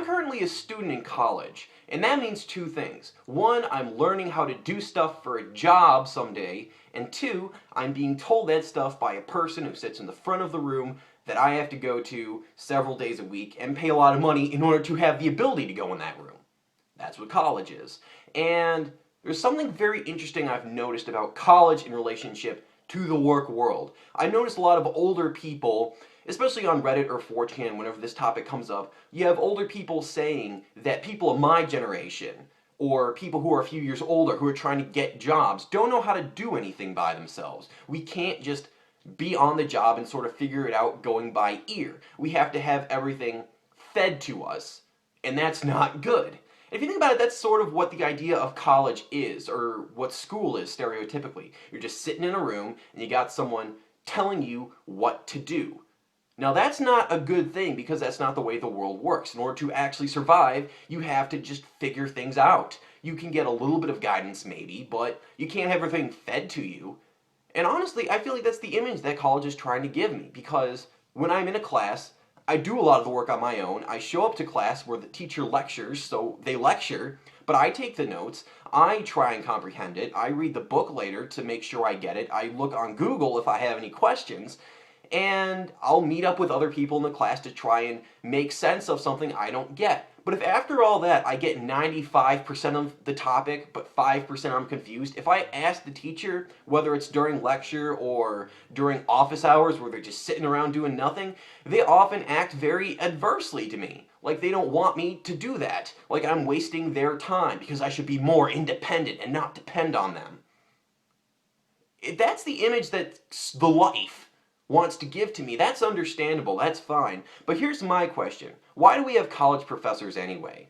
I'm currently a student in college, and that means two things. One, I'm learning how to do stuff for a job someday, and two, I'm being told that stuff by a person who sits in the front of the room that I have to go to several days a week and pay a lot of money in order to have the ability to go in that room. That's what college is. And there's something very interesting I've noticed about college in relationship to the work world. I noticed a lot of older people, especially on Reddit or 4chan, whenever this topic comes up, you have older people saying that people of my generation, or people who are a few years older who are trying to get jobs, don't know how to do anything by themselves. We can't just be on the job and sort of figure it out going by ear. We have to have everything fed to us, and that's not good. If you think about it, that's sort of what the idea of college is, or what school is stereotypically. You're just sitting in a room, and you got someone telling you what to do. Now that's not a good thing, because that's not the way the world works. In order to actually survive, you have to just figure things out. You can get a little bit of guidance maybe, but you can't have everything fed to you. And honestly, I feel like that's the image that college is trying to give me, because when I'm in a class, I do a lot of the work on my own. I show up to class where the teacher lectures, so they lecture, but I take the notes, I try and comprehend it, I read the book later to make sure I get it, I look on Google if I have any questions, and I'll meet up with other people in the class to try and make sense of something I don't get. But if after all that I get 95% of the topic, but 5% I'm confused, if I ask the teacher, whether it's during lecture or during office hours where they're just sitting around doing nothing, they often act very adversely to me. Like they don't want me to do that. Like I'm wasting their time because I should be more independent and not depend on them. That's the image that the life wants to give to me. That's understandable, that's fine. But here's my question. Why do we have college professors anyway?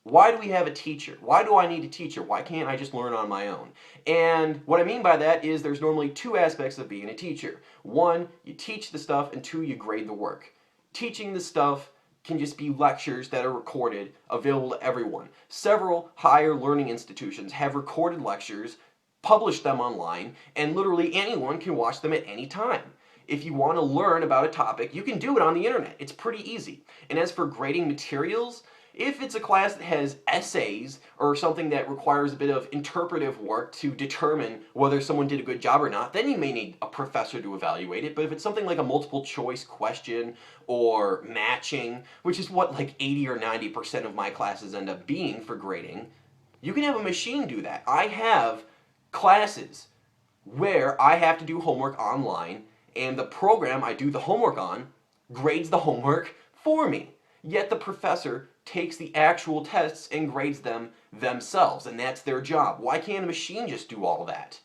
Why do we have a teacher? Why do I need a teacher? Why can't I just learn on my own? And what I mean by that is there's normally two aspects of being a teacher. One, you teach the stuff, and two, you grade the work. Teaching the stuff can just be lectures that are recorded, available to everyone. Several higher learning institutions have recorded lectures, publish them online, and literally anyone can watch them at any time. If you want to learn about a topic, you can do it on the internet. It's pretty easy. And as for grading materials, if it's a class that has essays or something that requires a bit of interpretive work to determine whether someone did a good job or not, then you may need a professor to evaluate it. But if it's something like a multiple choice question or matching, which is what like 80 or 90% of my classes end up being for grading, you can have a machine do that. I have classes where I have to do homework online, and the program I do the homework on grades the homework for me. Yet the professor takes the actual tests and grades them themselves, and that's their job. Why can't a machine just do all that?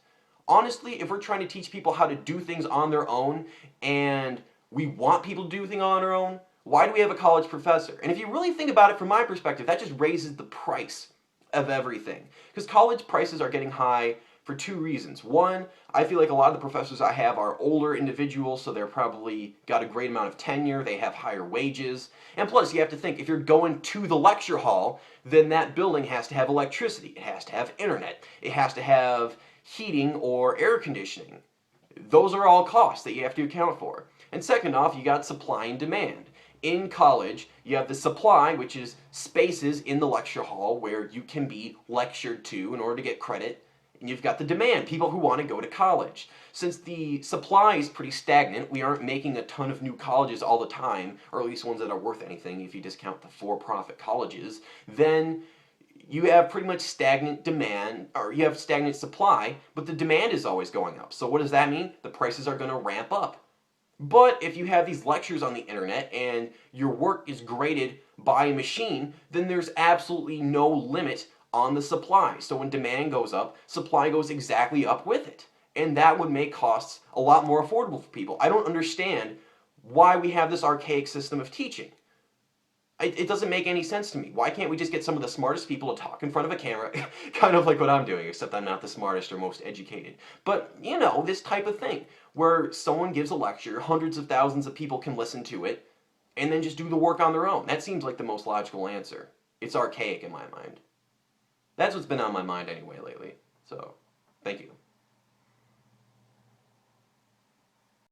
Honestly, if we're trying to teach people how to do things on their own, and we want people to do things on their own, why do we have a college professor? And if you really think about it from my perspective, that just raises the price of everything. Because college prices are getting high for two reasons. One, I feel like a lot of the professors I have are older individuals, so they're probably got a great amount of tenure, they have higher wages. And plus, you have to think, if you're going to the lecture hall, then that building has to have electricity, it has to have internet, it has to have heating or air conditioning. Those are all costs that you have to account for. And second off, you got supply and demand. In college, you have the supply, which is spaces in the lecture hall where you can be lectured to in order to get credit. And you've got the demand, people who want to go to college. Since the supply is pretty stagnant, we aren't making a ton of new colleges all the time, or at least ones that are worth anything if you discount the for-profit colleges, then you have pretty much stagnant demand, or you have stagnant supply, but the demand is always going up. So what does that mean? The prices are going to ramp up. But if you have these lectures on the internet and your work is graded by a machine, then there's absolutely no limit on the supply. So when demand goes up, supply goes exactly up with it. And that would make costs a lot more affordable for people. I don't understand why we have this archaic system of teaching. It doesn't make any sense to me. Why can't we just get some of the smartest people to talk in front of a camera, kind of like what I'm doing, except I'm not the smartest or most educated. But, you know, this type of thing, where someone gives a lecture, hundreds of thousands of people can listen to it, and then just do the work on their own. That seems like the most logical answer. It's archaic in my mind. That's what's been on my mind anyway lately. So, thank you.